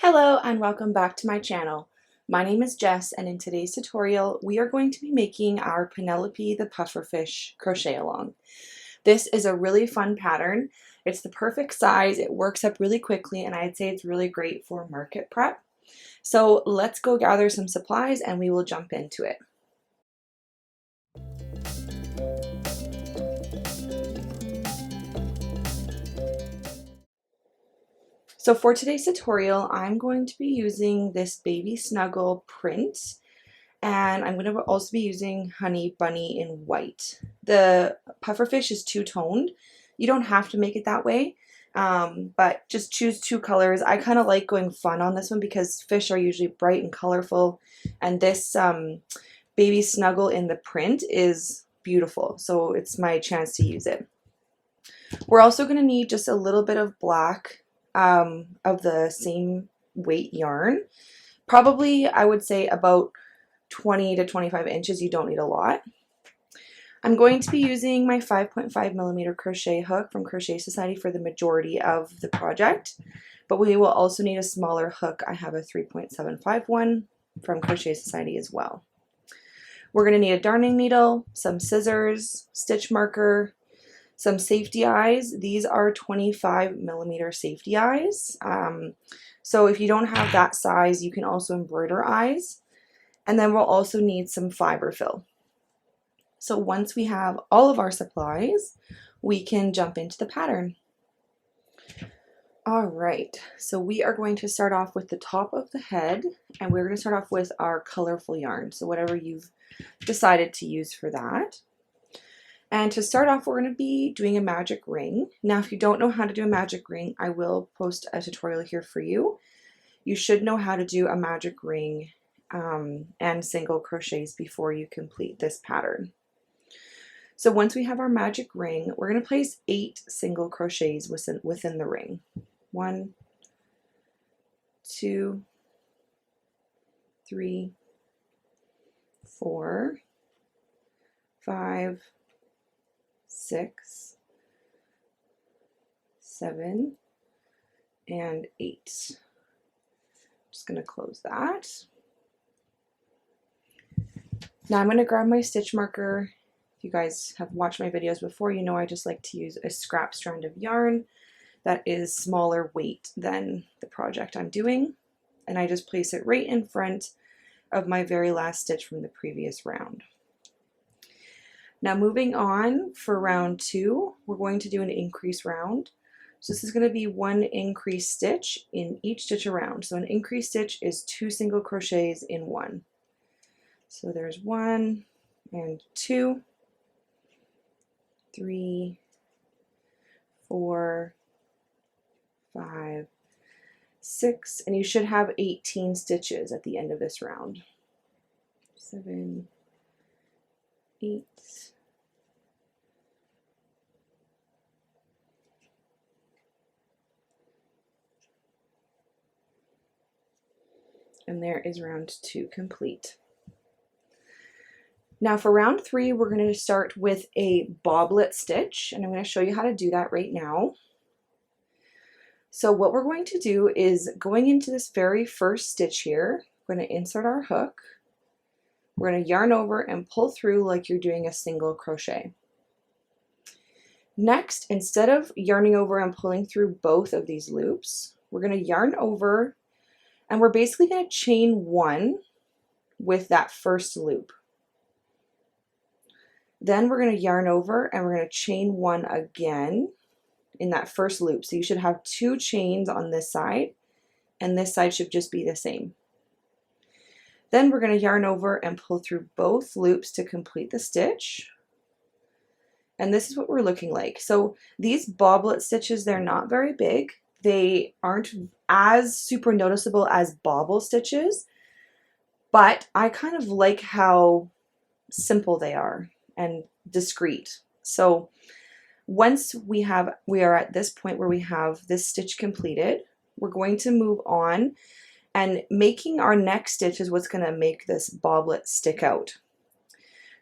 Hello and welcome back to my channel. My name is Jess, and in today's tutorial we are going to be making our Penelope the Pufferfish crochet along. This is a really fun pattern. It's the perfect size, it works up really quickly, and I'd say it's really great for market prep. So let's go gather some supplies and we will jump into it. So for today's tutorial, I'm going to be using this Baby Snuggle print, and I'm going to also be using Honey Bunny in white. The pufferfish is two-toned. You don't have to make it that way, but just choose two colors. I kind of like going fun on this one because fish are usually bright and colorful, and this Baby Snuggle in the print is beautiful, so it's my chance to use it. We're also going to need just a little bit of black of the same weight yarn. Probably, I would say about 20 to 25 inches. You don't need a lot. I'm going to be using my 5.5mm crochet hook from Crochet Society for the majority of the project, but we will also need a smaller hook. I have a 3.75 one from Crochet Society as well. We're going to need a darning needle, some scissors, stitch marker, some safety eyes. These are 25mm safety eyes. So if you don't have that size, you can also embroider eyes. And then we'll also need some fiber fill. So once we have all of our supplies, we can jump into the pattern. All right, so we are going to start off with the top of the head, and we're going to start off with our colorful yarn. So whatever you've decided to use for that. And to start off, we're going to be doing a magic ring. Now, if you don't know how to do a magic ring, I will post a tutorial here for you. You should know how to do a magic ring and single crochets before you complete this pattern. So once we have our magic ring, we're going to place 8 single crochets within the ring. 1, 2, 3, 4, 5, 6, 7, and 8. Just going to close that. Now I'm going to grab my stitch marker. If you guys have watched my videos before, you know I just like to use a scrap strand of yarn that is smaller weight than the project I'm doing. And I just place it right in front of my very last stitch from the previous round. Now moving on for round 2, we're going to do an increase round. So this is going to be 1 increase stitch in each stitch around. So an increase stitch is 2 single crochets in 1. So there's 1 and 2, 3, 4, 5, 6, and you should have 18 stitches at the end of this round. 7, 8, and there is round 2 complete. Now for round 3, we're going to start with a boblet stitch, and I'm going to show you how to do that right now. So what we're going to do is, going into this very first stitch here, we're going to insert our hook. We're going to yarn over and pull through like you're doing a single crochet. Next, instead of yarning over and pulling through both of these loops, we're going to yarn over, and we're basically going to chain 1 with that first loop. Then we're going to yarn over and we're going to chain 1 again in that first loop. So you should have 2 chains on this side, and this side should just be the same. Then we're going to yarn over and pull through both loops to complete the stitch. And this is what we're looking like. So these boblet stitches, they're not very big. They aren't as super noticeable as bobble stitches, but I kind of like how simple they are and discreet. So once we are at this point where we have this stitch completed, we're going to move on, and making our next stitch is what's going to make this boblet stick out.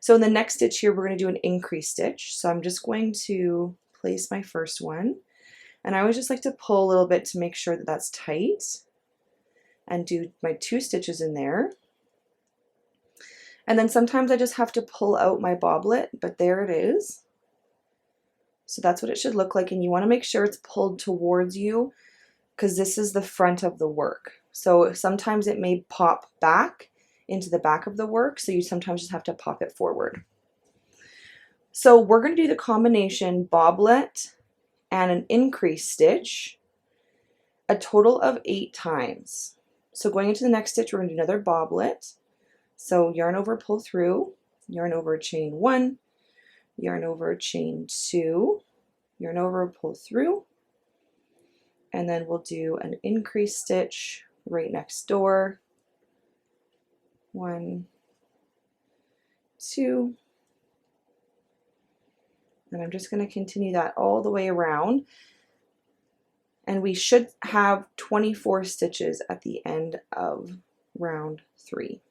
So in the next stitch here, we're going to do an increase stitch. So I'm just going to place my first one, and I always just like to pull a little bit to make sure that that's tight. and do my 2 stitches in there. And then sometimes I just have to pull out my boblet, but there it is. So that's what it should look like, and you want to make sure it's pulled towards you because this is the front of the work. So sometimes it may pop back into the back of the work, so you sometimes just have to pop it forward. So we're going to do the combination boblet and an increase stitch a total of 8 times. So going into the next stitch, we're going to do another boblet. So yarn over, pull through, yarn over, chain 1, yarn over, chain 2, yarn over, pull through, and then we'll do an increase stitch right next door. 1, 2, and I'm just going to continue that all the way around, and we should have 24 stitches at the end of round 3.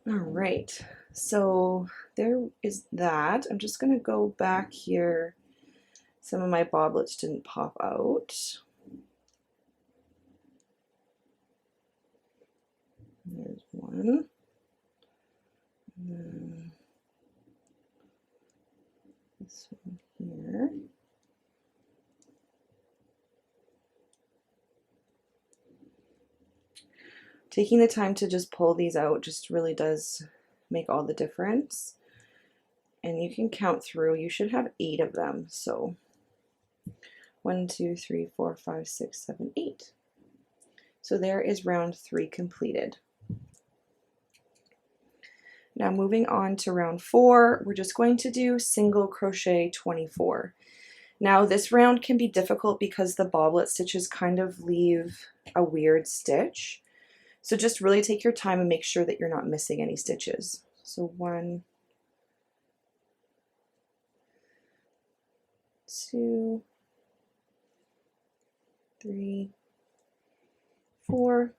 All right, so there is that. I'm just going to go back here. Some of my boblets didn't pop out. There's one. And then this one here. Taking the time to just pull these out just really does make all the difference. And you can count through. You should have 8 of them. So 1, 2, 3, 4, 5, 6, 7, 8. So there is round 3 completed. Now moving on to round 4, we're just going to do single crochet 24. Now this round can be difficult because the boblet stitches kind of leave a weird stitch. So just really take your time and make sure that you're not missing any stitches. So 1, 2, 3, 4.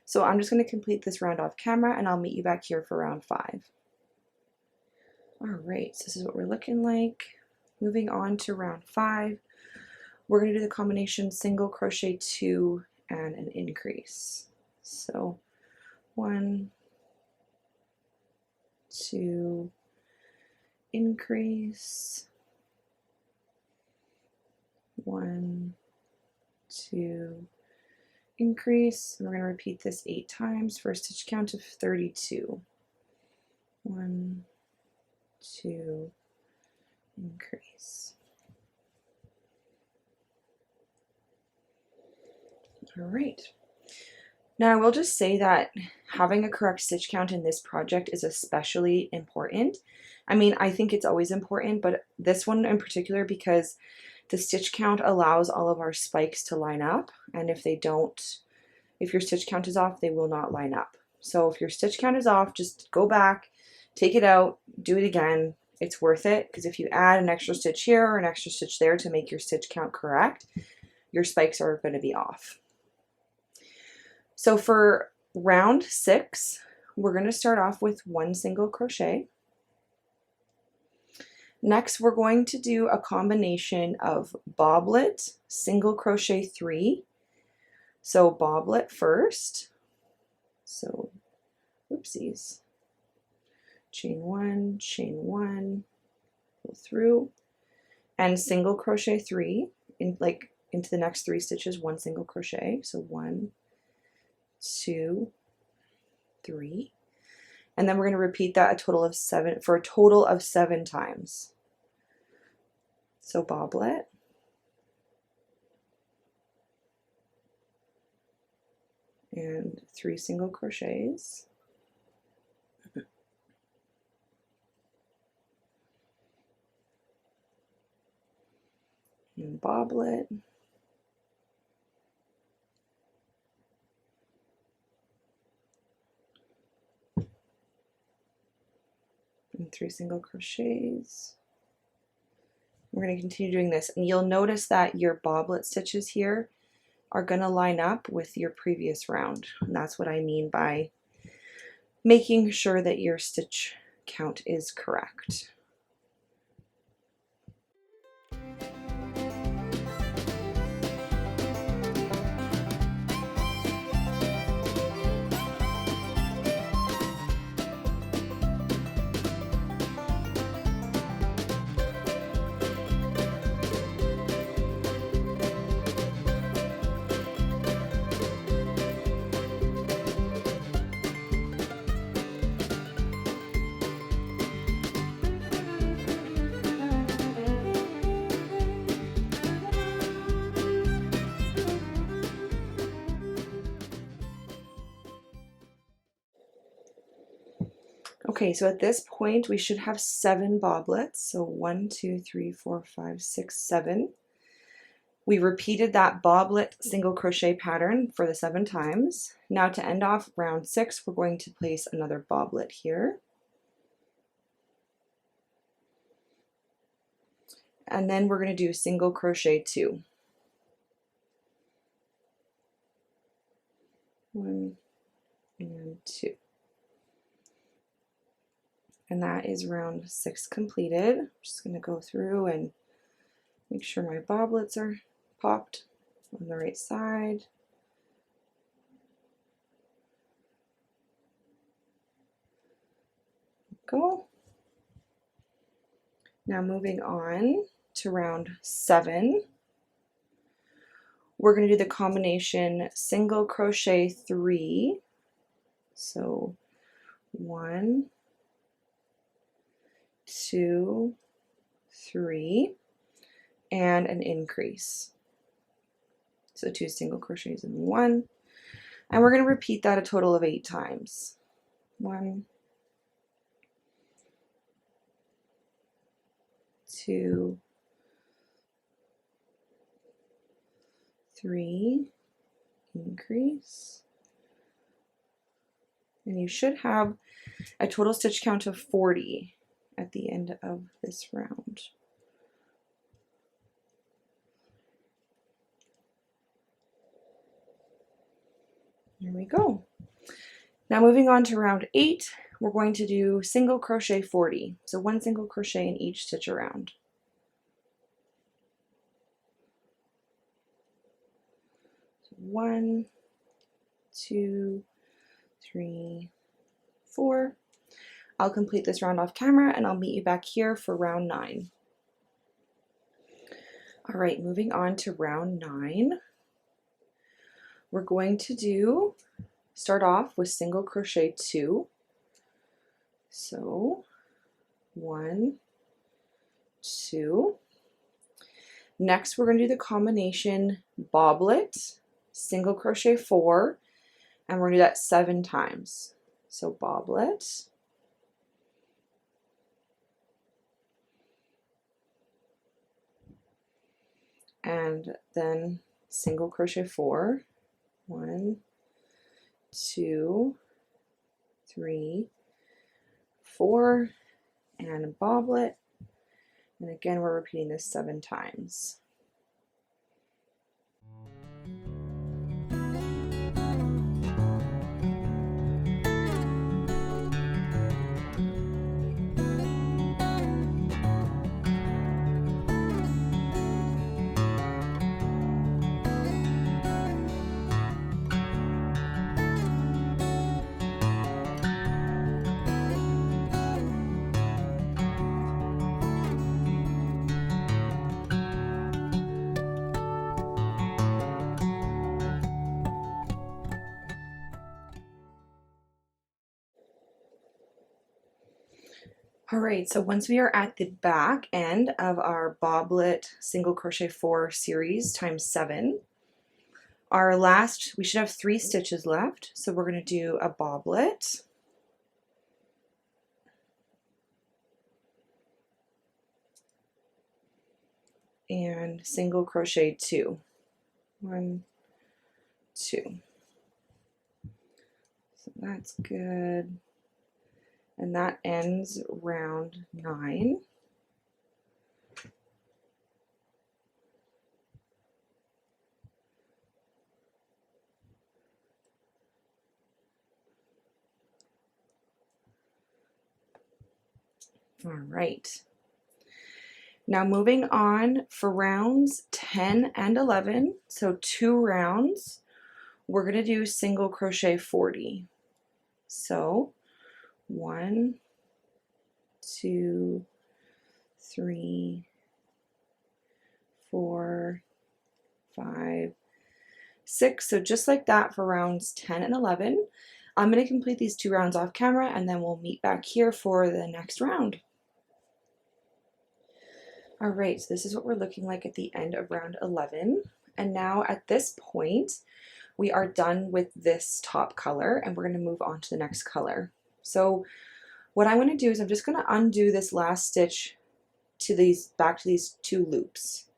So I'm just going to complete this round off camera and I'll meet you back here for round 5. All right, so this is what we're looking like. Moving on to round 5, we're going to do the combination single crochet 2 and an increase. So 1, 2, increase, 1, 2, increase, and we're going to repeat this 8 times for a stitch count of 32. 1, 2, increase. All right. Now I will just say that having a correct stitch count in this project is especially important. I mean, I think it's always important, but this one in particular because the stitch count allows all of our spikes to line up, and if they don't, if your stitch count is off, they will not line up. So if your stitch count is off, just go back, take it out, do it again. It's worth it because if you add an extra stitch here or an extra stitch there to make your stitch count correct, your spikes are going to be off. So for round 6, we're going to start off with 1 single crochet. Next, we're going to do a combination of boblet, single crochet 3. So boblet first. So, oopsies. Chain 1, pull through, and single crochet 3 into the next 3 stitches, 1 single crochet. So 1, 2, 3, and then we're going to repeat that a total of 7 for a total of 7 times. So boblet, and 3 single crochets, and boblet. And 3 single crochets. We're going to continue doing this, and you'll notice that your boblet stitches here are going to line up with your previous round, and that's what I mean by making sure that your stitch count is correct. Okay, so at this point we should have 7 boblets. So 1, 2, 3, 4, 5, 6, 7. We repeated that boblet single crochet pattern for the 7 times. Now to end off round 6, we're going to place another boblet here. And then we're going to do single crochet 2. 1 and 2. And that is round 6 completed. I'm just going to go through and make sure my boblets are popped on the right side. Go. Now moving on to round 7, we're going to do the combination single crochet 3. So 1, 2, 3, and an increase. So 2 single crochets in 1, and we're going to repeat that a total of 8 times. 1, 2, 3, increase, and you should have a total stitch count of 40 at the end of this round. There we go. Now moving on to round 8, we're going to do single crochet 40. So 1 single crochet in each stitch around. So 1, 2, 3, 4. I'll complete this round off camera and I'll meet you back here for round 9. All right, moving on to round 9. We're going to start off with single crochet 2. So 1, 2. Next we're going to do the combination boblet, single crochet 4, and we're going to do that 7 times. So boblet, and then single crochet 4. 1, 2, 3, 4, and a boblet, and again we're repeating this 7 times. All right, so once we are at the back end of our boblet single crochet 4 series times 7, our last, we should have 3 stitches left. So we're going to do a boblet, and and single crochet 2. 1, 2. So that's good. And that ends round 9. All right. Now moving on for rounds 10 and 11, so 2 rounds, we're going to do single crochet 40. So 1, 2, 3, 4, 5, 6. So just like that for rounds 10 and 11. I'm going to complete these 2 rounds off camera and then we'll meet back here for the next round. All right, so this is what we're looking like at the end of round 11. And now at this point, we are done with this top color and we're going to move on to the next color. So what I'm going to do is I'm just going to undo this last stitch to these, back to these 2 loops.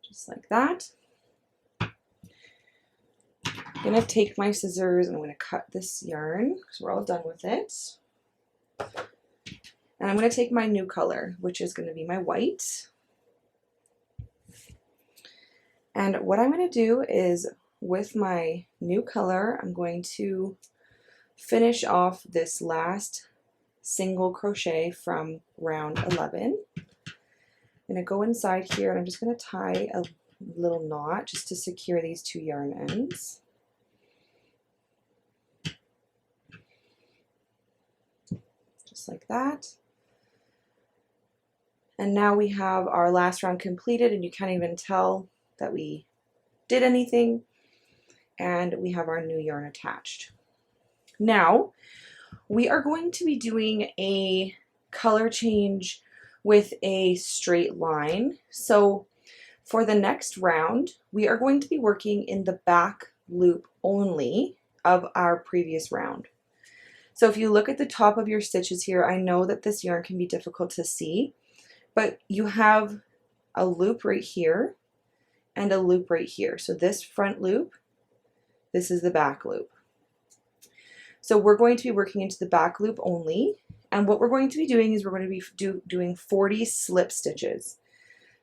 Just like that. I'm going to take my scissors and I'm going to cut this yarn because we're all done with it. And I'm going to take my new color, which is going to be my white. And what I'm going to do is with my new color, I'm going to finish off this last single crochet from round 11. I'm going to go inside here and I'm just going to tie a little knot just to secure these 2 yarn ends. Just like that. And now we have our last round completed and you can't even tell that we did anything. And we have our new yarn attached. Now we are going to be doing a color change with a straight line. So for the next round, we are going to be working in the back loop only of our previous round. So if you look at the top of your stitches here, I know that this yarn can be difficult to see, but you have a loop right here and a loop right here. So this front loop, this is the back loop. So we're going to be working into the back loop only. And what we're going to be doing is we're going to be doing 40 slip stitches.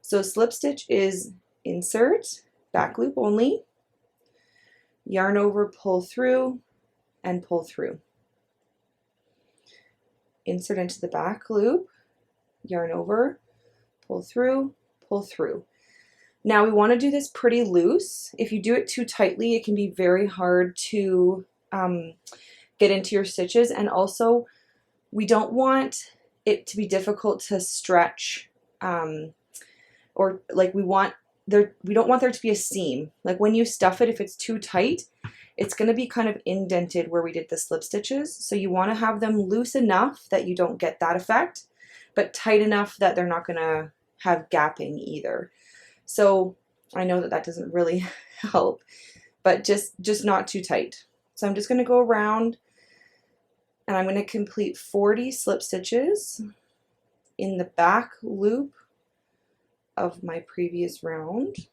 So slip stitch is insert, back loop only, yarn over, pull through, and pull through. Insert into the back loop, yarn over, pull through, pull through. Now we want to do this pretty loose. If you do it too tightly, it can be very hard to get into your stitches, and also we don't want it to be difficult to stretch, or like we don't want there to be a seam. Like when you stuff it, if it's too tight, it's going to be kind of indented where we did the slip stitches. So you want to have them loose enough that you don't get that effect, but tight enough that they're not going to have gapping either. So I know that that doesn't really help, but just not too tight. So I'm just going to go around and I'm going to complete 40 slip stitches in the back loop of my previous round.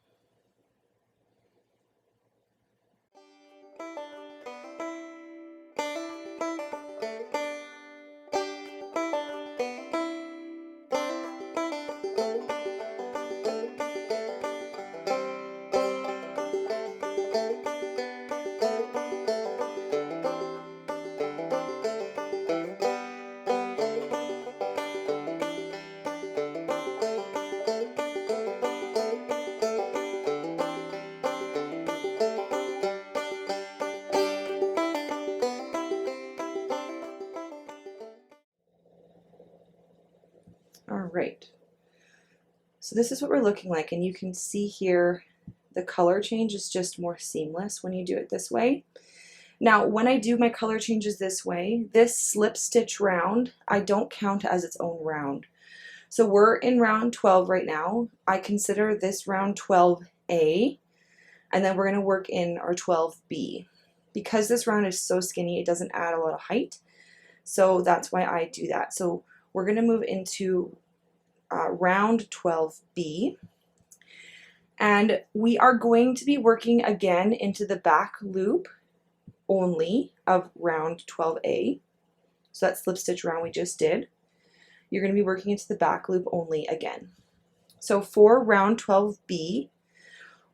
All right, so this is what we're looking like, and you can see here the color change is just more seamless when you do it this way. Now when I do my color changes this way, this slip stitch round, I don't count as its own round. So we're in round 12 right now. I consider this round 12A, and then we're going to work in our 12B. Because this round is so skinny, it doesn't add a lot of height, so that's why I do that. So we're going to move into round 12B, And we are going to be working again into the back loop only of round 12A. So that slip stitch round we just did. You're going to be working into the back loop only again. So for round 12B,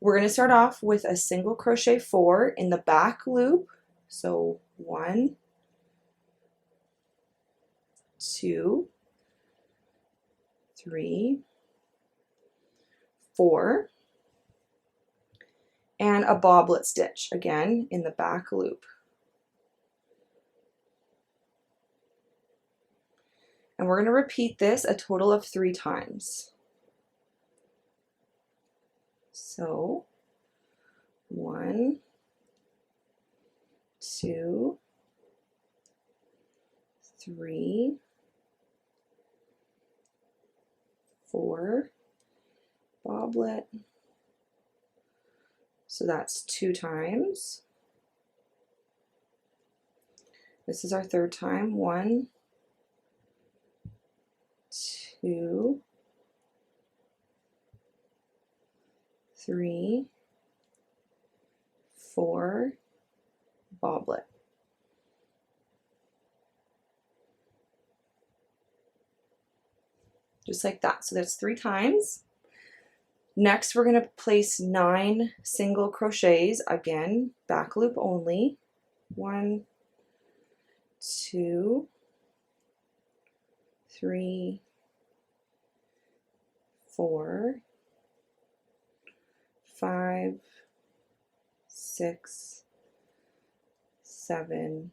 we're going to start off with a single crochet 4 in the back loop. So 1, 2, 3, 4, and a boblet stitch again in the back loop. And we're going to repeat this a total of 3 times. So 1, 2, 3, 4, boblet. So that's 2 times. This is our 3rd time. 1, 2, 3, 4, boblet. Just like that. So that's 3 times. Next, we're going to place 9 single crochets, again, back loop only. 1, 2, 3, 4, 5, 6, 7,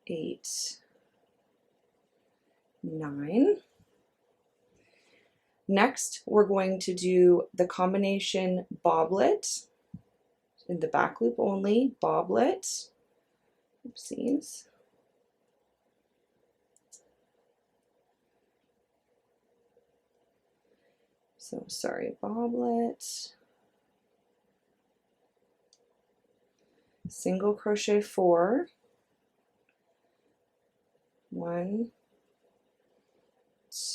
8, 9. Next, we're going to do the combination boblet in the back loop only, boblet. Oopsies. So sorry, boblet, single crochet 4, 1,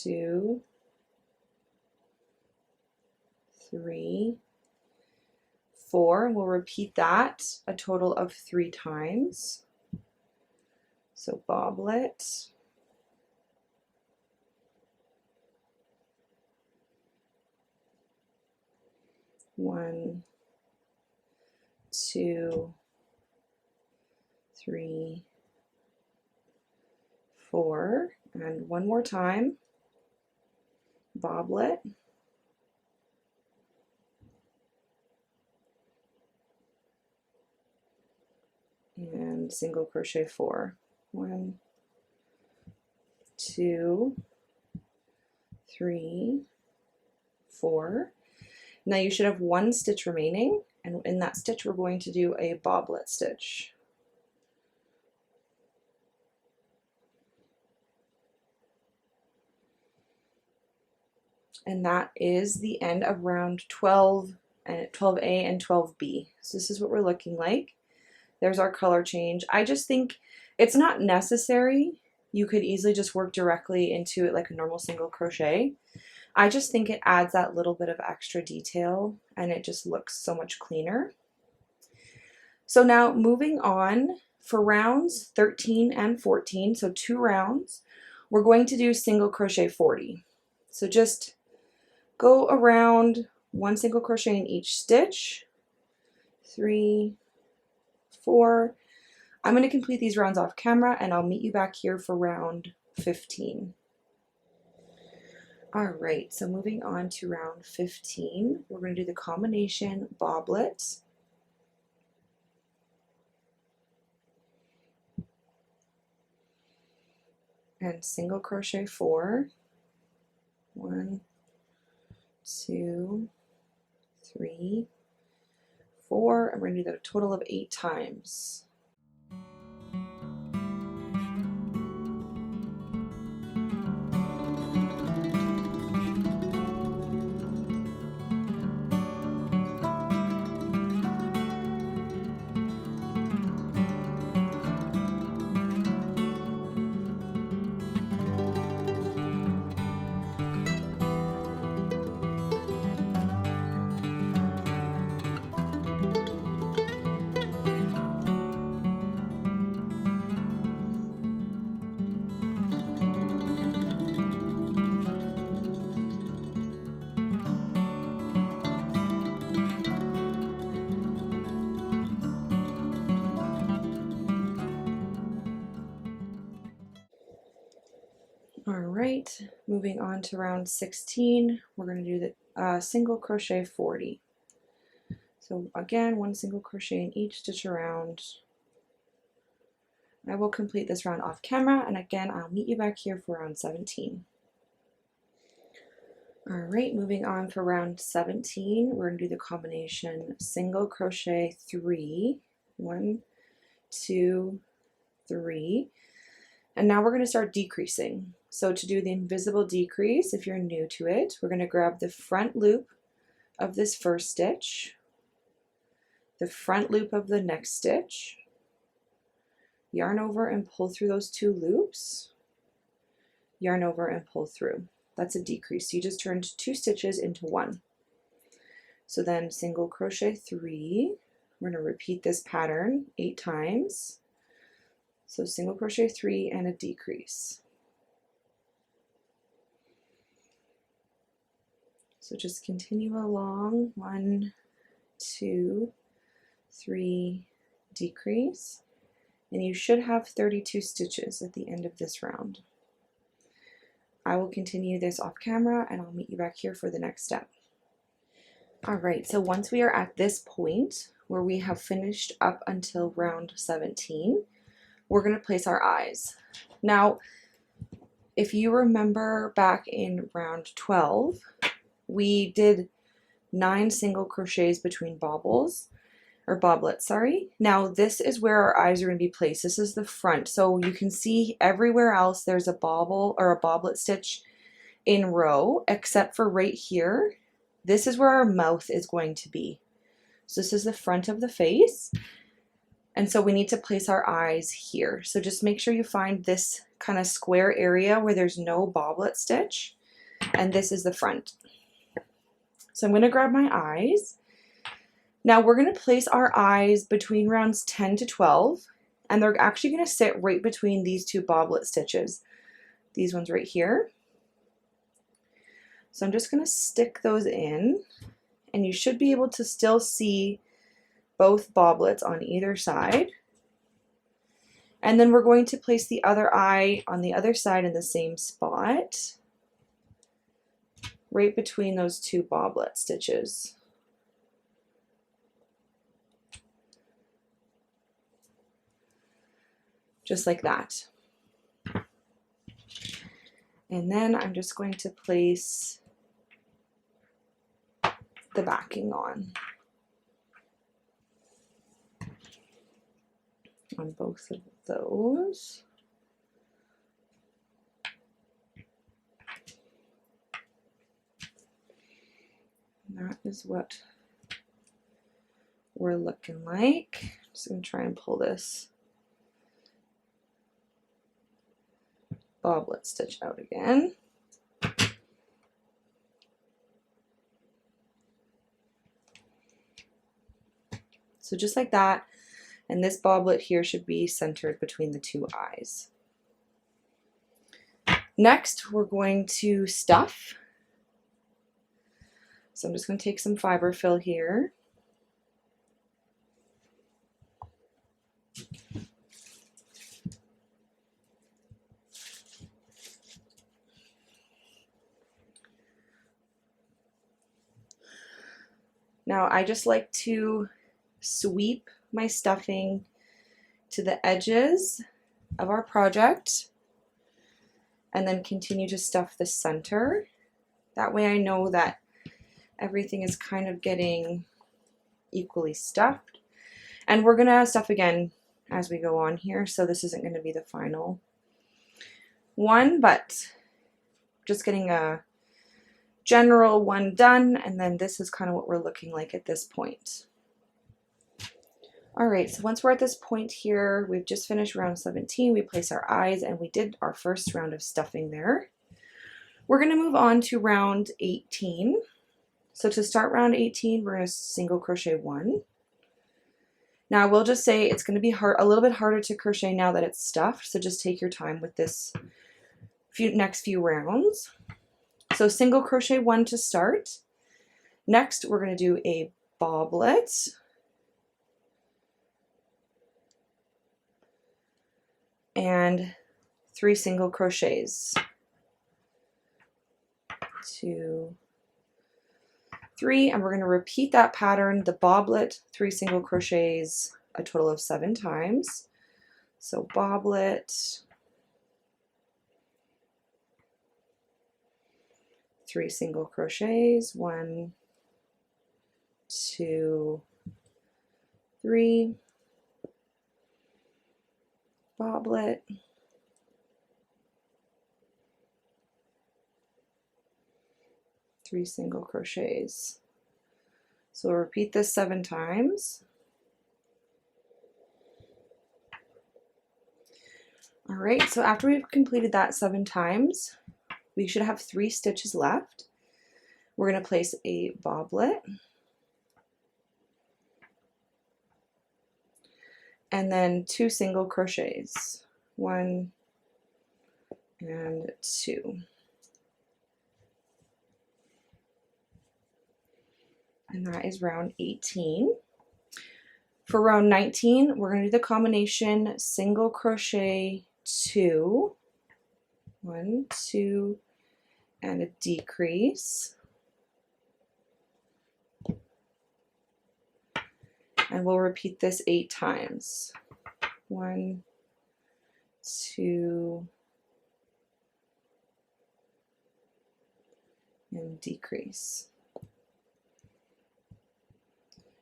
2, 3, 4, and we'll repeat that a total of 3 times. So boblet, one, 2, 3, 4, and one more time, boblet, and single crochet 4. 1, 2, 3, 4. Now you should have 1 stitch remaining, and in that stitch we're going to do a boblet stitch. And that is the end of round 12 and 12A and 12B. So this is what we're looking like. There's our color change. I just think it's not necessary. You could easily just work directly into it like a normal single crochet. I just think it adds that little bit of extra detail and it just looks so much cleaner. So now moving on for rounds 13 and 14, so 2 rounds, we're going to do single crochet 40. So just go around 1 single crochet in each stitch, 3, 4. I'm going to complete these rounds off camera and I'll meet you back here for round 15. All right, so moving on to round 15, we're going to do the combination boblet. And single crochet 4. 1, 2, 3, 4, and we're going to do that a total of 8 times. right, moving on to round 16, we're going to do the single crochet 40. So again, one single crochet in each stitch around. I will complete this round off camera, and again, I'll meet you back here for round 17. All right, moving on for round 17, we're going to do the combination single crochet 3, 1, 2, 3, and now we're going to start decreasing. So to do the invisible decrease, if you're new to it, we're going to grab the front loop of this first stitch, the front loop of the next stitch, yarn over and pull through those 2 loops, yarn over and pull through. That's a decrease. You just turned 2 stitches into 1. So then single crochet 3, we're going to repeat this pattern 8 times. So single crochet 3 and a decrease. So just continue along, 1, 2, 3, decrease, and you should have 32 stitches at the end of this round. I will continue this off camera and I'll meet you back here for the next step. All right, so once we are at this point where we have finished up until round 17, we're going to place our eyes. Now, if you remember back in round 12, we did 9 single crochets between boblets. Now this is where our eyes are going to be placed. This is the front. So you can see everywhere else there's a bobble or a boblet stitch in row, except for right here. This is where our mouth is going to be. So this is the front of the face. And so we need to place our eyes here. So just make sure you find this kind of square area where there's no boblet stitch. And this is the front. So I'm going to grab my eyes. Now we're going to place our eyes between rounds 10 to 12, and they're actually going to sit right between these 2 boblet stitches. These ones right here. So I'm just going to stick those in, and you should be able to still see both boblets on either side. And then we're going to place the other eye on the other side in the same spot, right between those 2 boblet stitches. Just like that. And then I'm just going to place the backing on both of those. And that is what we're looking like. Just going to try and pull this boblet stitch out again. So just like that, and this boblet here should be centered between the 2 eyes. Next, we're going to stuff. So I'm just going to take some fiber fill here. Now I just like to sweep my stuffing to the edges of our project and then continue to stuff the center. That way I know that everything is kind of getting equally stuffed. And we're gonna stuff again as we go on here, so this isn't gonna be the final one, but just getting a general one done, and then this is kind of what we're looking like at this point. All right, so once we're at this point here, we've just finished round 17, we place our eyes, and we did our first round of stuffing there. We're gonna move on to round 18. So to start round 18, we're gonna single crochet 1. Now I will just say it's gonna be a little bit harder to crochet now that it's stuffed, so just take your time with this next few rounds. So single crochet 1 to start. Next, we're going to do a boblet. And 3 single crochets. 2, 3, and we're going to repeat that pattern, the boblet, 3 single crochets, a total of 7 times. So boblet, 3 single crochets, 1, 2, 3, boblet, 3 single crochets. So we'll repeat this 7 times. All right, so after we've completed that 7 times, we should have 3 stitches left. We're going to place a boblet and then 2 single crochets, 1 and 2. And that is round 18. For round 19, we're going to do the combination single crochet 2, 1, 2, and a decrease. And we'll repeat this 8 times. 1, 2, and decrease.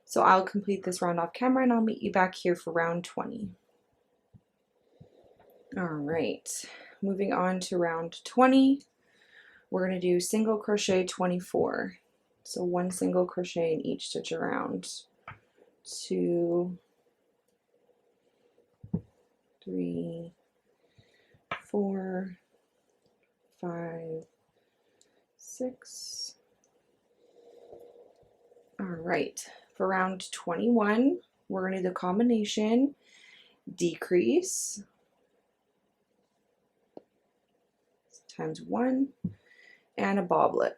So I'll complete this round off camera and I'll meet you back here for round 20. All right, moving on to round 20, we're going to do single crochet 24. So 1 single crochet in each stitch around. 2, 3, 4, 5, 6. All right, for round 21, we're going to do the combination decrease times 1 and a boblet.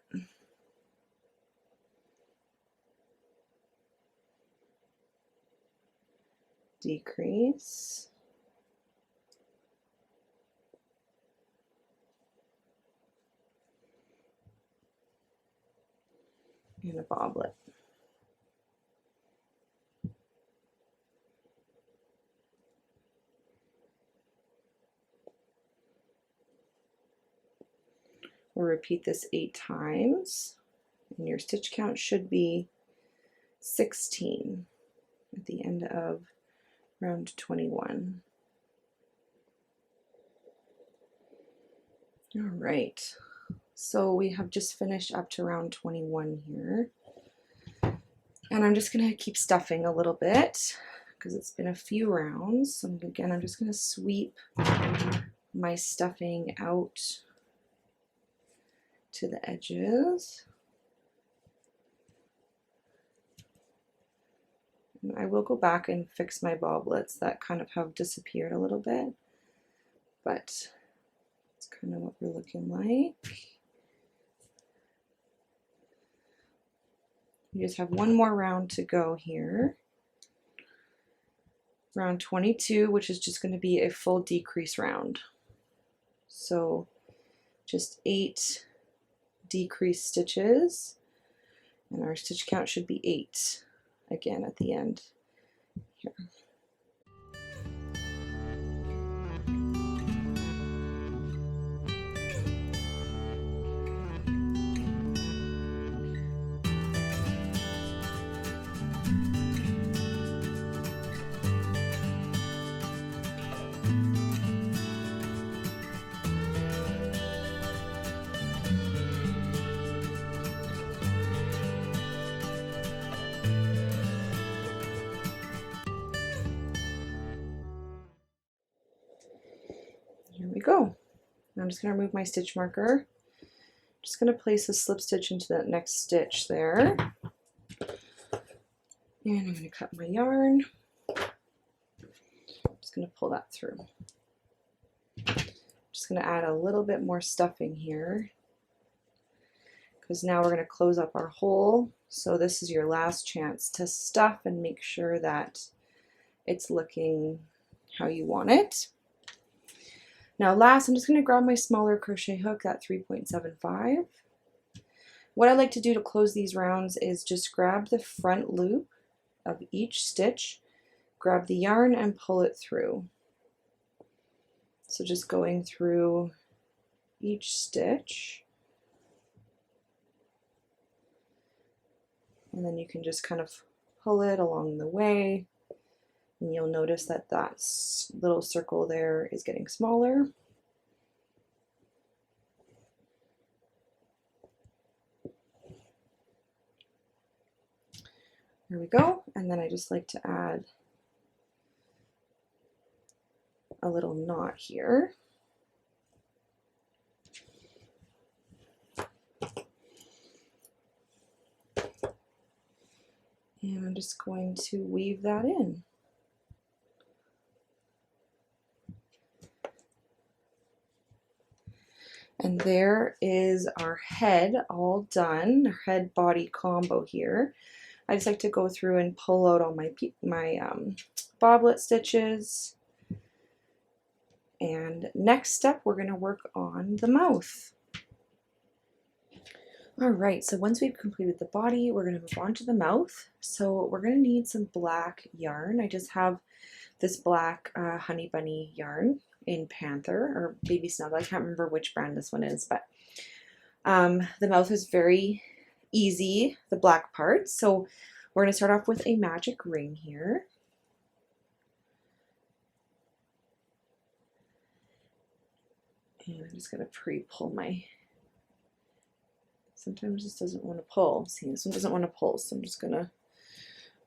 Decrease and a boblet. We'll repeat this 8 times, and your stitch count should be 16 at the end of round 21. All right, so we have just finished up to round 21 here, and I'm just going to keep stuffing a little bit because it's been a few rounds. So again, I'm just going to sweep my stuffing out to the edges. And I will go back and fix my boblets that kind of have disappeared a little bit, but it's kind of what we're looking like. You just have one more round to go here. Round 22, which is just going to be a full decrease round. So just 8 decrease stitches, and our stitch count should be 8 again at the end here. Here we go. I'm just going to remove my stitch marker. Just going to place a slip stitch into that next stitch there. And I'm going to cut my yarn. I'm just going to pull that through. Just going to add a little bit more stuffing here, because now we're going to close up our hole. So this is your last chance to stuff and make sure that it's looking how you want it. Now last, I'm just going to grab my smaller crochet hook, that 3.75, What I like to do to close these rounds is just grab the front loop of each stitch, grab the yarn and pull it through. So just going through each stitch, and then you can just kind of pull it along the way, and you'll notice that that little circle there is getting smaller. There we go. And then I just like to add a little knot here. And I'm just going to weave that in. And there is our head all done, our head body combo here. I just like to go through and pull out all my boblet stitches. And next step, we're going to work on the mouth. All right, so once we've completed the body, we're going to move on to the mouth. So we're going to need some black yarn. I just have this black honey bunny yarn in Panther or Baby Snuggle. I can't remember which brand this one is, but the mouth is very easy, the black part. So we're going to start off with a magic ring here. And I'm just going to pre-pull my, sometimes this doesn't want to pull. See, this one doesn't want to pull, so I'm just going to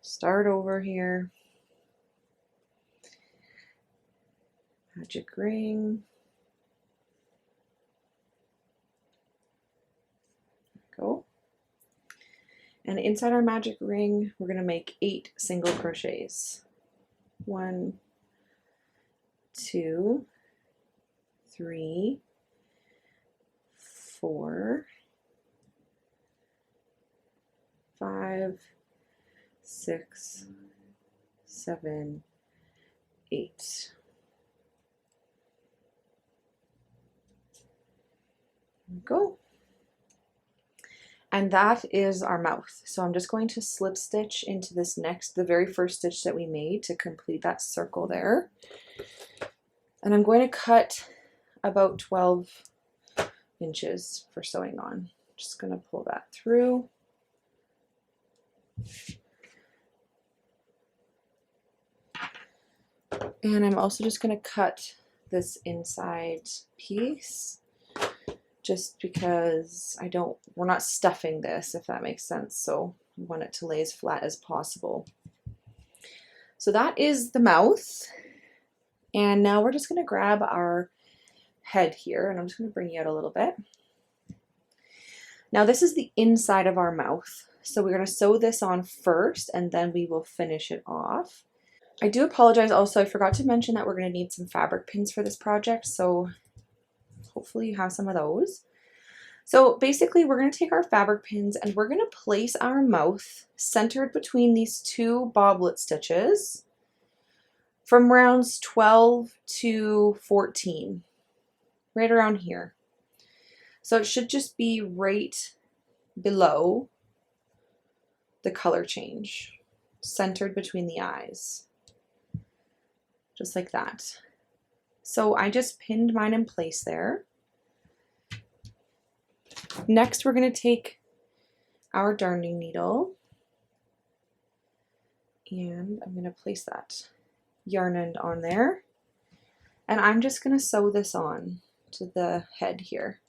start over here. Magic ring. Go. And inside our magic ring, we're going to make 8 single crochets. 1, 2, 3, 4, 5, 6, 7, 8. There we go. And that is our mouth. So I'm just going to slip stitch into this the very first stitch that we made to complete that circle there. And I'm going to cut about 12 inches for sewing on. Just going to pull that through. And I'm also just going to cut this inside piece, just because we're not stuffing this, if that makes sense. So we want it to lay as flat as possible. So that is the mouth. And now we're just going to grab our head here, and I'm just going to bring you out a little bit. Now this is the inside of our mouth. So we're going to sew this on first, and then we will finish it off. I do apologize also, I forgot to mention that we're going to need some fabric pins for this project. So hopefully you have some of those. So basically we're going to take our fabric pins and we're going to place our mouth centered between these 2 boblet stitches from rounds 12 to 14, right around here. So it should just be right below the color change, centered between the eyes, just like that. So I just pinned mine in place there. Next, we're going to take our darning needle and I'm going to place that yarn end on there. And I'm just going to sew this on to the head here.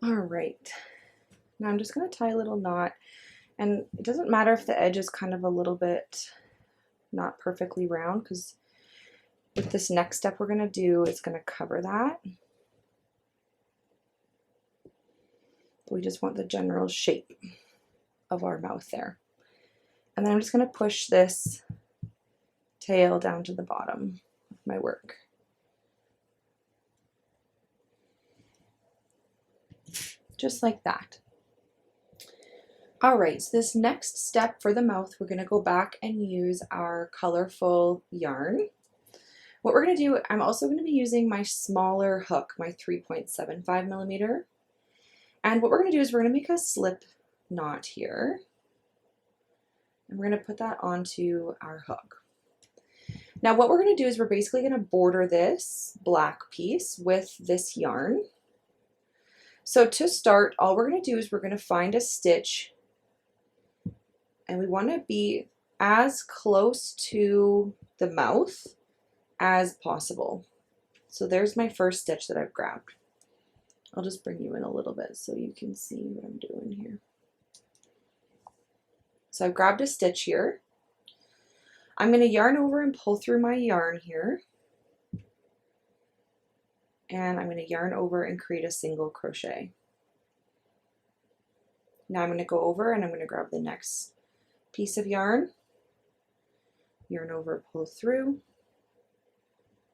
All right, Now I'm just going to tie a little knot, and it doesn't matter if the edge is kind of a little bit not perfectly round, because with this next step we're going to do, it's going to cover that. We just want the general shape of our mouth there. And then I'm just going to push this tail down to the bottom of my work. Just like that. All right, so this next step for the mouth, we're going to go back and use our colorful yarn. What we're going to do, I'm also going to be using my smaller hook, my 3.75 millimeter. And what we're going to do is we're going to make a slip knot here. And we're going to put that onto our hook. Now what we're going to do is we're basically going to border this black piece with this yarn. So to start, all we're going to do is we're going to find a stitch, and we want to be as close to the mouth as possible. So there's my first stitch that I've grabbed. I'll just bring you in a little bit so you can see what I'm doing here. So I've grabbed a stitch here. I'm going to yarn over and pull through my yarn here. And I'm going to yarn over and create a single crochet. Now I'm going to go over and I'm going to grab the next piece of yarn, yarn over, pull through,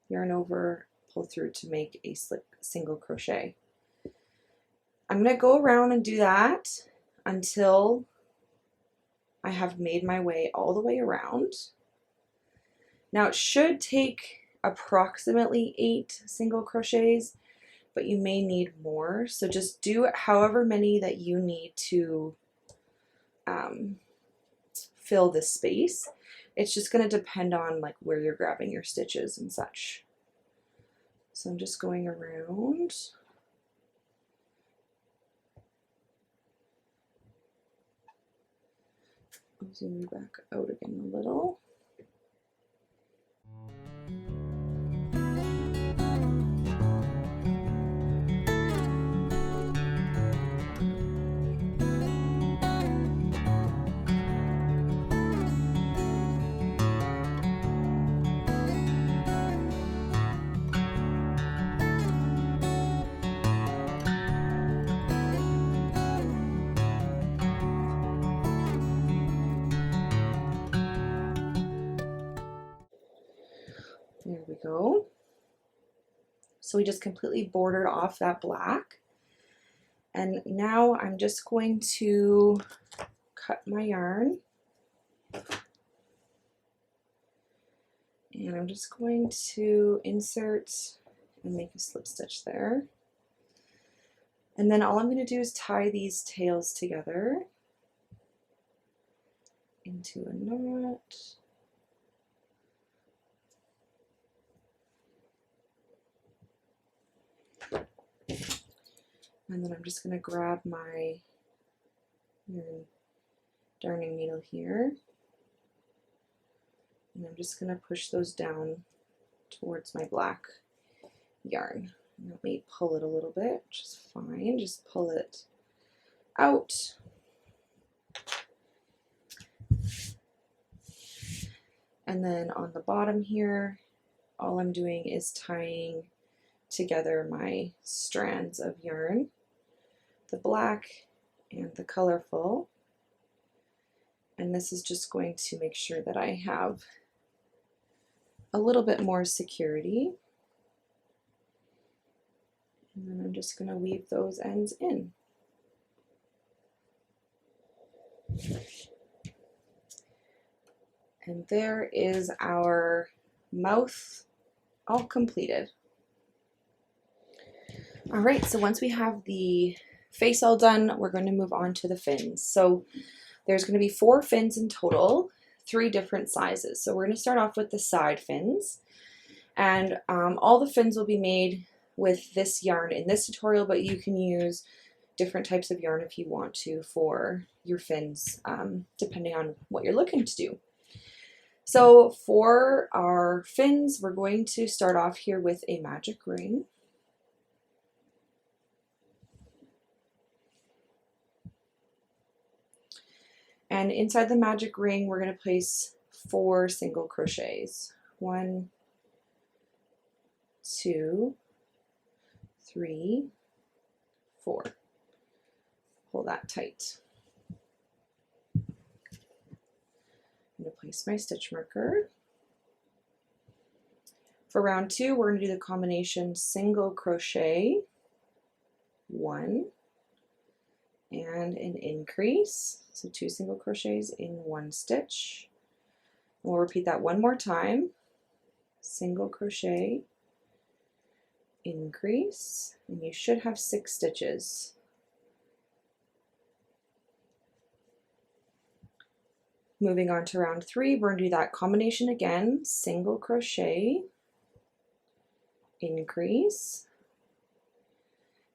yarn over, pull through to make a single crochet. I'm going to go around and do that until I have made my way all the way around. Now it should take approximately 8 single crochets, but you may need more, so just do however many that you need to fill this space. It's just going to depend on like where you're grabbing your stitches and such. So I'm just going around. I'll zoom you back out again a little. There we go. So we just completely bordered off that black. And now I'm just going to cut my yarn. And I'm just going to insert and make a slip stitch there. And then all I'm going to do is tie these tails together into a knot. And then I'm just going to grab my darning needle here, and I'm just going to push those down towards my black yarn. And let me pull it a little bit, which is fine. Just pull it out. And then on the bottom here, all I'm doing is tying together my strands of yarn, the black and the colorful. And this is just going to make sure that I have a little bit more security. And then I'm just going to weave those ends in. And there is our mouth all completed. All right, so once we have the face all done, we're going to move on to the fins. So there's going to be 4 fins in total, 3 different sizes. So we're going to start off with the side fins, and all the fins will be made with this yarn in this tutorial, but you can use different types of yarn if you want to for your fins, depending on what you're looking to do. So for our fins, we're going to start off here with a magic ring. And inside the magic ring, we're going to place 4 single crochets. 1, 2, 3, 4. Pull that tight. I'm going to place my stitch marker. For round 2, we're going to do the combination single crochet, 1, and an increase. So 2 single crochets in 1 stitch. And we'll repeat that one more time. Single crochet, increase, and you should have 6 stitches. Moving on to round 3, we're going to do that combination again, single crochet, increase.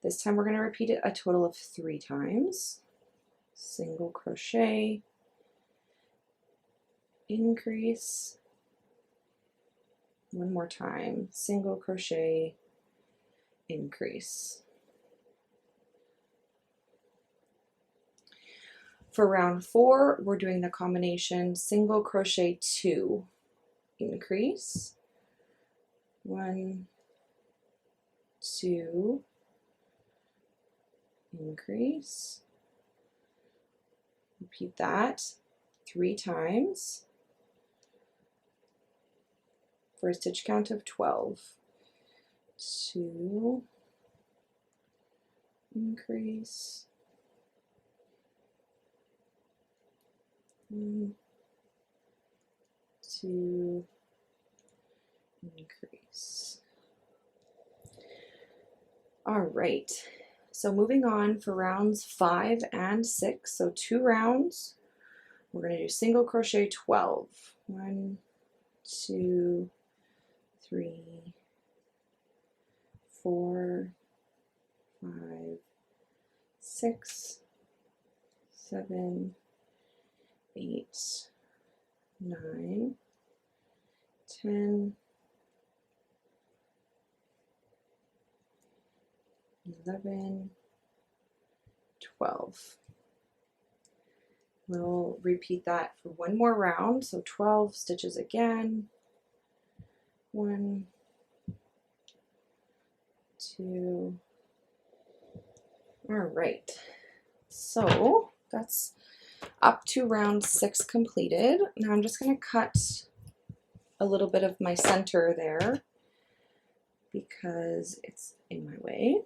This time we're going to repeat it a total of 3 times. Single crochet, increase. One more time, single crochet, increase. For round 4, we're doing the combination single crochet 2, increase, 1, 2, increase. Repeat that 3 times for a stitch count of 12. 2, increase, 1, 2, increase. All right, so moving on for rounds 5 and 6, so 2 rounds, we're going to do single crochet 12. 1, 2, 3, 4, 5, 6, 7, 8, 9, 10, 11, 12. We'll repeat that for one more round, so 12 stitches again. 1, 2. All right, so that's up to round 6 completed. Now I'm just going to cut a little bit of my center there because it's in my way,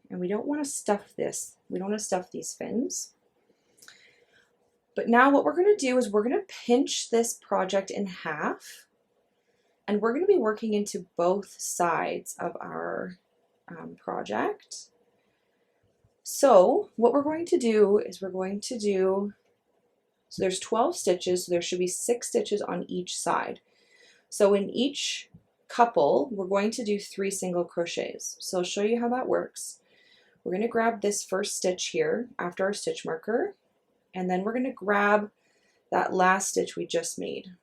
and we don't want to stuff this. We don't want to stuff these fins. But now what we're going to do is we're going to pinch this project in half, and we're going to be working into both sides of our project. So what we're going to do is so there's 12 stitches, so there should be 6 stitches on each side. So in each couple, we're going to do 3 single crochets. So I'll show you how that works. We're going to grab this first stitch here after our stitch marker, and then we're going to grab that last stitch we just made.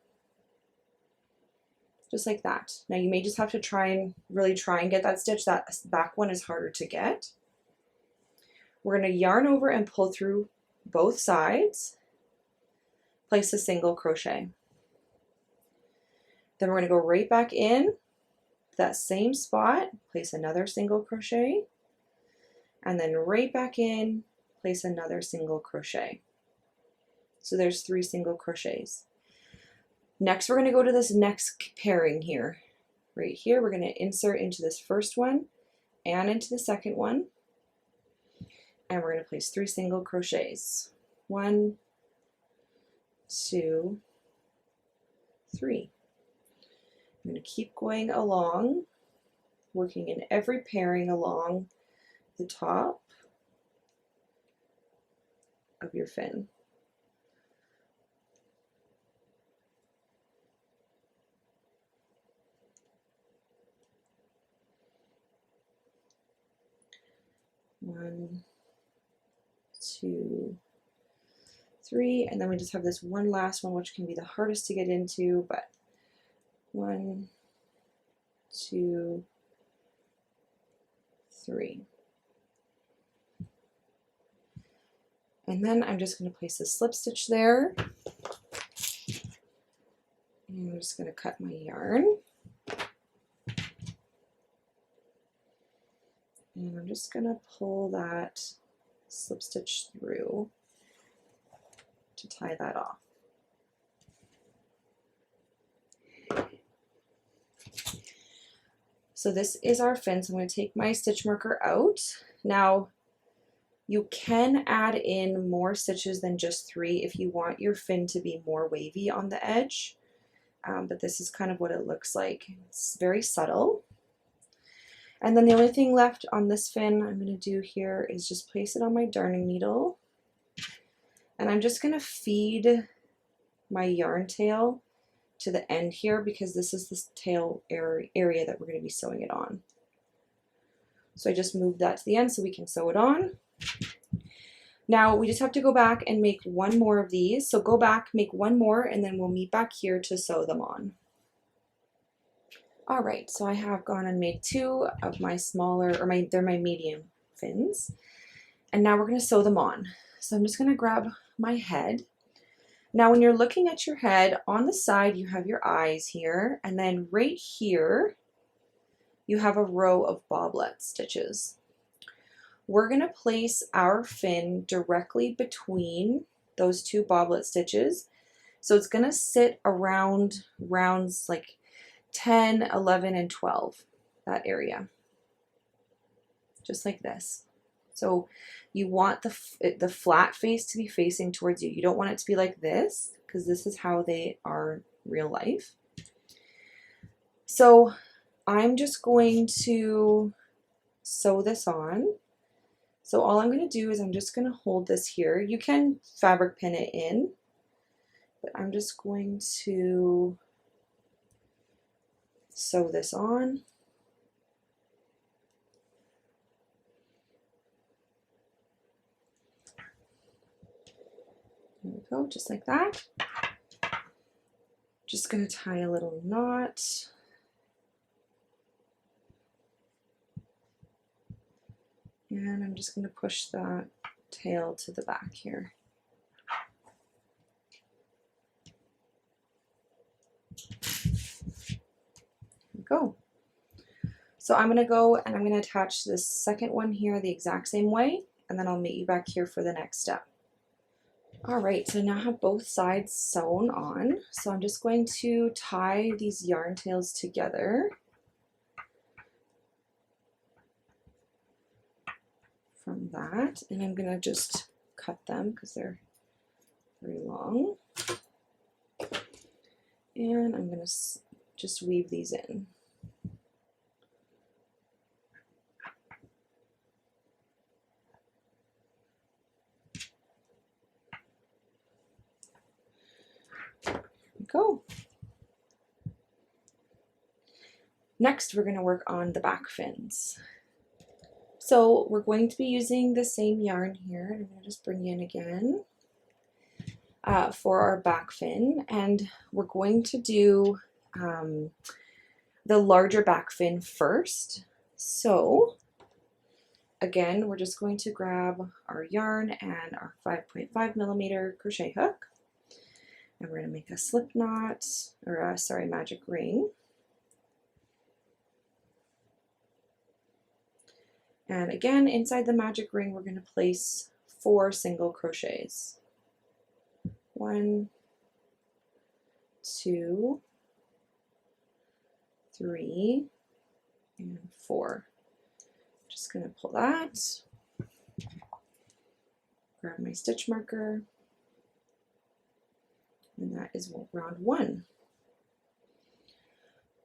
Just like that. Now you may just have to really try and get that stitch. That back one is harder to get. We're going to yarn over and pull through both sides. Place a single crochet. Then we're going to go right back in that same spot, place another single crochet, and then right back in, place another single crochet. So there's 3 single crochets. Next, we're going to go to this next pairing here. Right here, we're going to insert into this first one and into the second one. And we're going to place 3 single crochets. 1, 2, 3. I'm going to keep going along, working in every pairing along the top of your fin. One, 2, 3, and then we just have this one last one, which can be the hardest to get into, but 1, 2, 3. And then I'm just going to place a slip stitch there. And I'm just going to cut my yarn. And I'm just going to pull that slip stitch through to tie that off. So this is our fin, so I'm going to take my stitch marker out. Now, you can add in more stitches than just 3 if you want your fin to be more wavy on the edge, but this is kind of what it looks like. It's very subtle. And then the only thing left on this fin I'm going to do here is just place it on my darning needle, and I'm just going to feed my yarn tail to the end here because this is the tail area that we're going to be sewing it on. So I just moved that to the end so we can sew it on. Now we just have to go back and make one more of these. So go back, make one more, and then we'll meet back here to sew them on. All right, so I have gone and made 2 of my smaller, or they're my medium fins. And now we're going to sew them on. So I'm just going to grab my head. Now when you're looking at your head, on the side you have your eyes here, and then right here you have a row of boblet stitches. We're going to place our fin directly between those 2 boblet stitches. So it's going to sit around rounds like 10, 11, and 12, that area, just like this. So you want the flat face to be facing towards you. You don't want it to be like this because this is how they are real life. So I'm just going to sew this on. So all I'm going to do is I'm just going to hold this here. You can fabric pin it in, but I'm just going to sew this on. There we go, just like that. Just going to tie a little knot. And I'm just going to push that tail to the back here. There we go. So I'm going to go and I'm going to attach this second one here the exact same way, and then I'll meet you back here for the next step. Alright, so now I have both sides sewn on. So I'm just going to tie these yarn tails together from that, and I'm going to just cut them because they're very long. And I'm going to just weave these in. Go. Next, we're going to work on the back fins. So we're going to be using the same yarn here. I'm going to just bring you in again for our back fin, and we're going to do the larger back fin first. So again, we're just going to grab our yarn and our 5.5mm crochet hook. And we're going to make a slip knot, or magic ring. And again, inside the magic ring, we're going to place 4 single crochets. 1, 2, 3, and 4. Just going to pull that, grab my stitch marker, and that is round 1.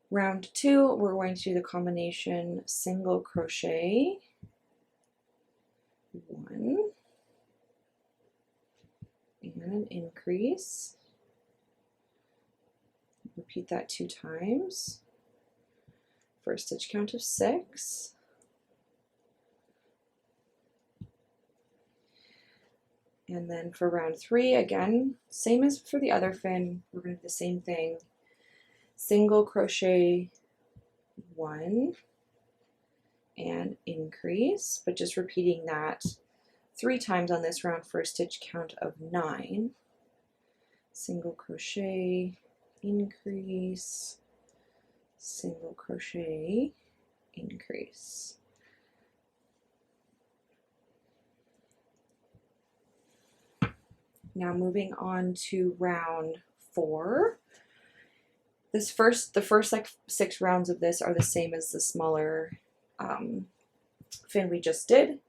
Round 2, we're going to do the combination single crochet, 1, and an increase. Repeat that 2 times for a stitch count of 6. And then for round 3, again, same as for the other fin, we're going to do the same thing. Single crochet 1 and increase, but just repeating that 3 times on this round for a stitch count of 9. Single crochet, increase, single crochet, increase. Now moving on to round 4. The first like 6 rounds of this are the same as the smaller fin we just did.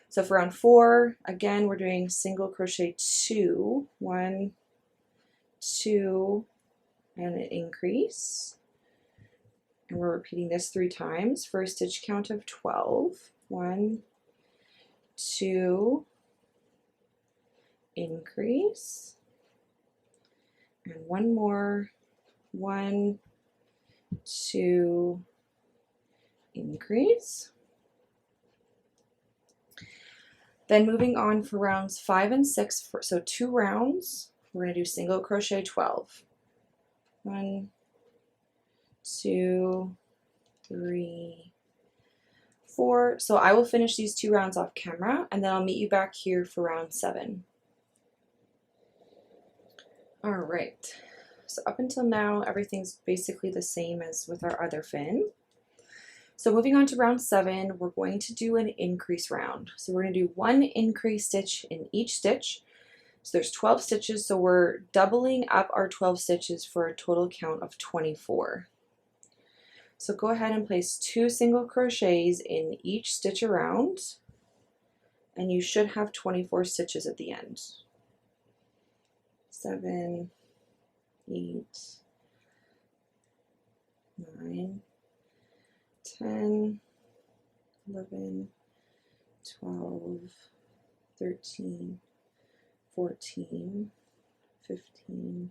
So for round 4, again, we're doing single crochet 2, 1, 2, and an increase. And we're repeating this 3 times for a stitch count of 12. 1, 2, increase, and one more, 1, 2, increase. Then moving on for rounds 5 and 6, so 2 rounds, we're going to do single crochet 12. 1, 2, 3, 4. So I will finish these 2 rounds off camera, and then I'll meet you back here for round 7. All right, so up until now, everything's basically the same as with our other fin. So moving on to round 7, we're going to do an increase round. So we're going to do 1 increase stitch in each stitch. So there's 12 stitches, so we're doubling up our 12 stitches for a total count of 24. So go ahead and place 2 single crochets in each stitch around, and you should have 24 stitches at the end. 7, 8, 9, 10, 11, 12, 13, 14, 15,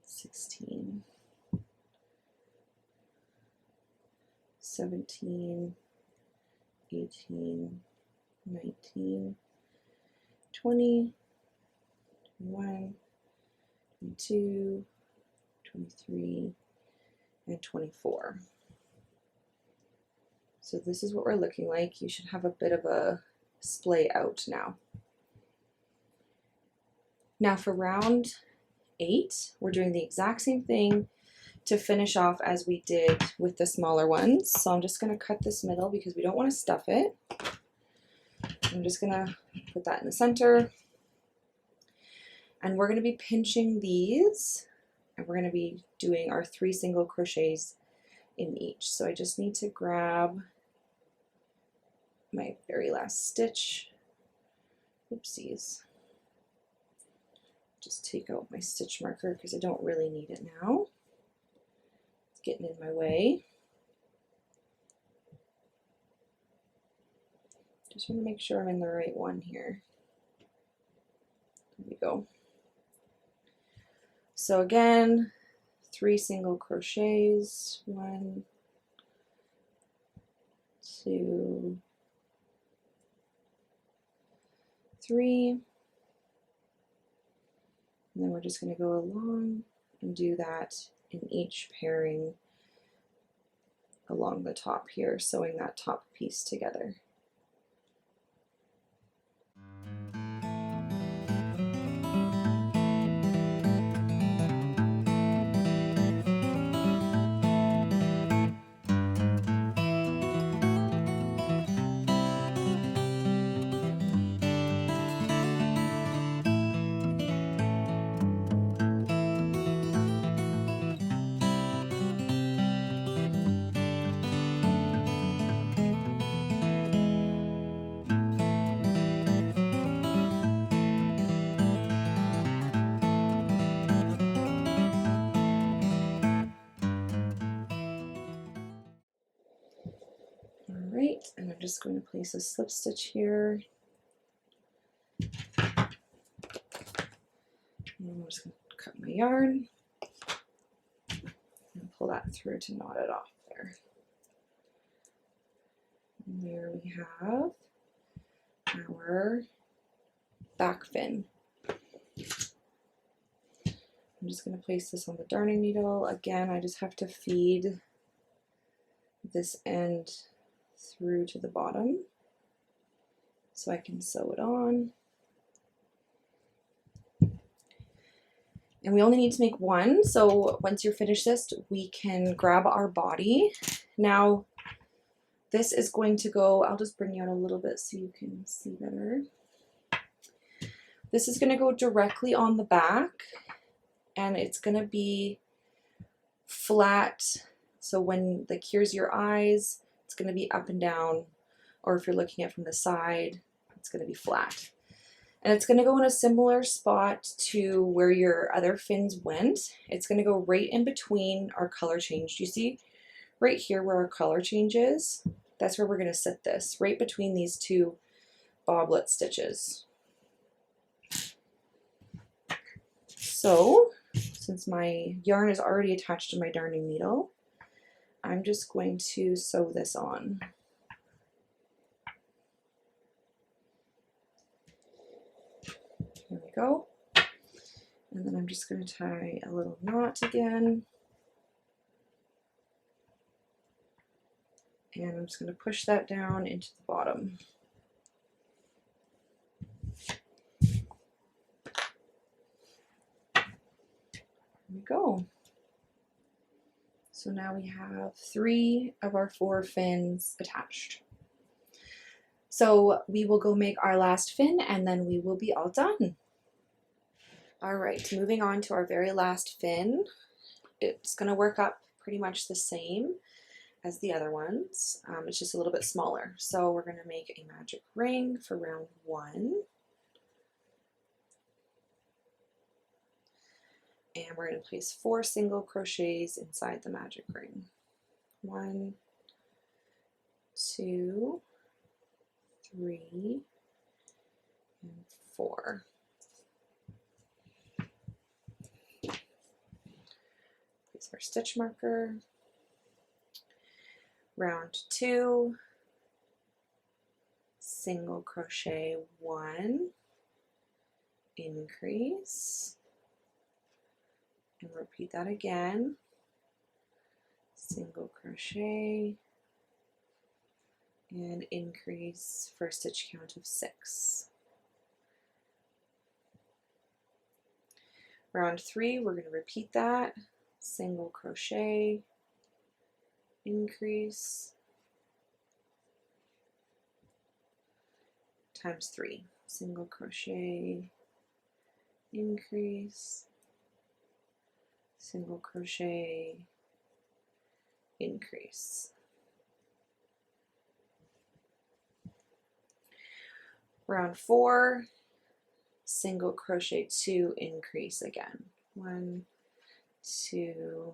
16, 17, 18, 19, 20, 21, 22, 23, and 24. So this is what we're looking like. You should have a bit of a splay out now. Now for round 8, we're doing the exact same thing to finish off as we did with the smaller ones. So I'm just going to cut this middle because we don't want to stuff it. I'm just going to put that in the center. And we're going to be pinching these, and we're going to be doing our 3 single crochets in each. So I just need to grab my very last stitch. Oopsies. Just take out my stitch marker because I don't really need it now. It's getting in my way. Just want to make sure I'm in the right one here. There we go. So again, 3 single crochets, 1, 2, 3, and then we're just going to go along and do that in each pairing along the top here, sewing that top piece together. Alright, and I'm just going to place a slip stitch here. And I'm just going to cut my yarn and pull that through to knot it off there. And there we have our back fin. I'm just going to place this on the darning needle. Again, I just have to feed this end through to the bottom. so I can sew it on. And we only need to make one, so once you're finished this, we can grab our body. Now, this is going to go, I'll just bring you out a little bit so you can see better. This is going to go directly on the back, and it's going to be flat. So when, like, here's your eyes, it's going to be up and down, or if you're looking at it from the side, it's going to be flat. And it's going to go in a similar spot to where your other fins went. It's going to go right in between our color change. Do you see right here where our color change is? That's where we're going to sit this, right between these two boblet stitches. So, since my yarn is already attached to my darning needle, I'm just going to sew this on. Here we go. And then I'm just going to tie a little knot again. And I'm just going to push that down into the bottom. There we go. So now we have 3 of our 4 fins attached. So we will go make our last fin and then we will be all done. All right, moving on to our very last fin. It's going to work up pretty much the same as the other ones. It's just a little bit smaller. So we're going to make a magic ring for round 1. And we're going to place 4 single crochets inside the magic ring. 1, 2, 3, and 4. Place our stitch marker. Round 2, single crochet 1, increase, and repeat that again. Single crochet and increase for a stitch count of 6. Round 3, we're going to repeat that. Single crochet, increase, times 3. Single crochet, increase, single crochet, increase. Round 4, single crochet 2, increase again. 1, 2,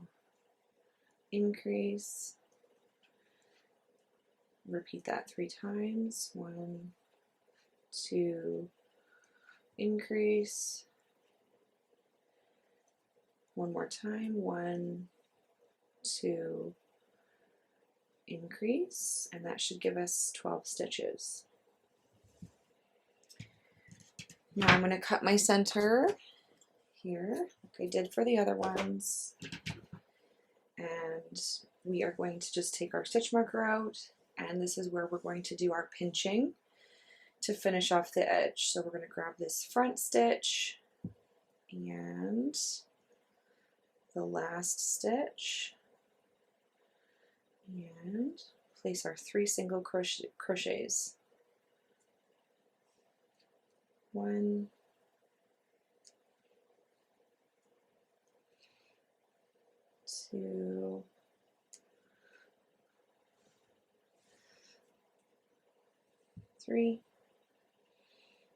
increase. Repeat that 3 times. 1, 2, increase. One more time. 1, 2, increase, and that should give us 12 stitches. Now I'm going to cut my center here, like I did for the other ones, and we are going to just take our stitch marker out, and this is where we're going to do our pinching to finish off the edge. So we're going to grab this front stitch and the last stitch and place our 3 single crochets. 1, 2, 3.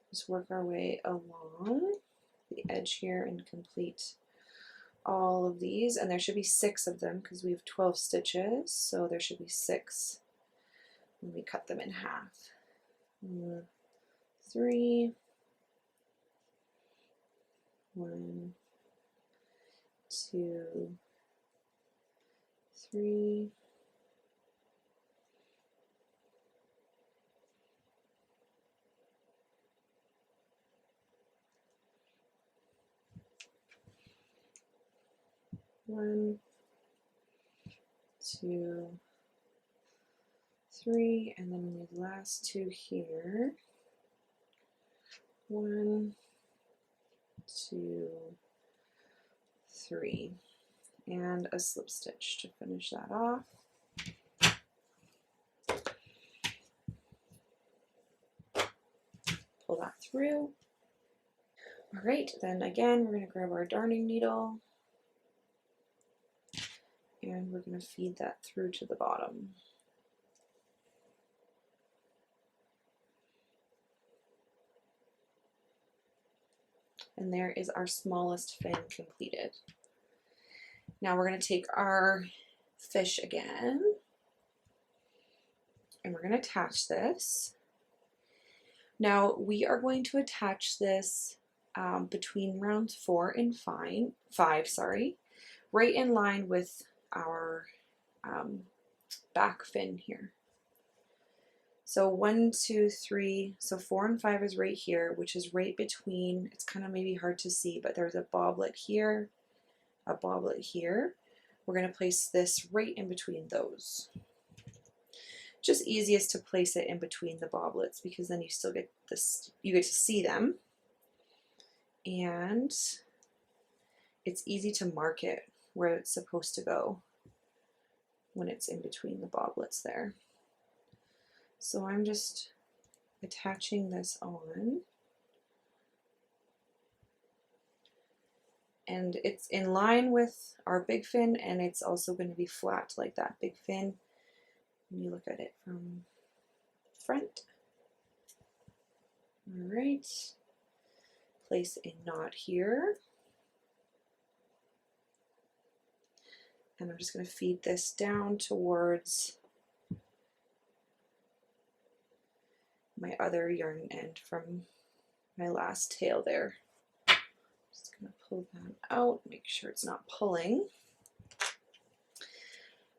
Just work our way along the edge here and complete all of these, and there should be 6 of them because we have 12 stitches, so there should be 6 when we cut them in half. 3, 1, 2, 3, 1, 2, 3, and then we need the last 2 here. 1, 2, 3, and a slip stitch to finish that off. Pull that through. All right, then again, we're going to grab our darning needle and we're going to feed that through to the bottom. And there is our smallest fin completed. Now we're going to take our fish again and we're going to attach this. Now we are going to attach this between rounds 4 and 5, right in line with our back fin here. So 1, 2, 3, so 4 and 5 is right here, which is right between, it's kind of maybe hard to see, but there's a boblet here, a boblet here. We're going to place this right in between those. Just easiest to place it in between the boblets because then you still get this, you get to see them. And it's easy to mark it where it's supposed to go when it's in between the boblets there. So I'm just attaching this on. And it's in line with our big fin, and it's also going to be flat like that big fin when you look at it from front. All right, place a knot here. And I'm just going to feed this down towards my other yarn end from my last tail there. Just going to pull that out, make sure it's not pulling.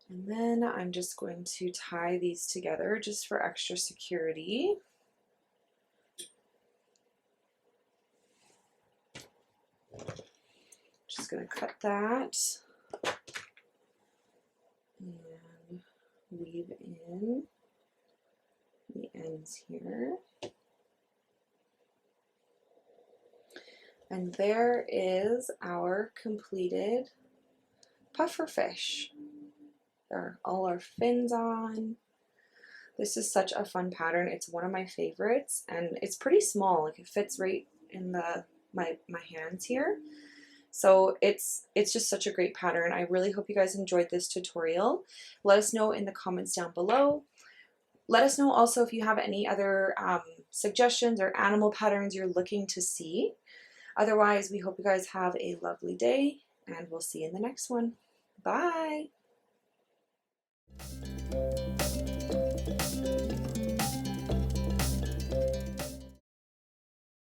And then I'm just going to tie these together just for extra security. Just going to cut that and weave in the ends here. And there is our completed pufferfish. There are all our fins on. This is such a fun pattern. It's one of my favorites, and it's pretty small. Like, it fits right in my hands here. So it's just such a great pattern. I really hope you guys enjoyed this tutorial. Let us know in the comments down below. Let us know also if you have any other suggestions or animal patterns you're looking to see. Otherwise, we hope you guys have a lovely day, and we'll see you in the next one. Bye!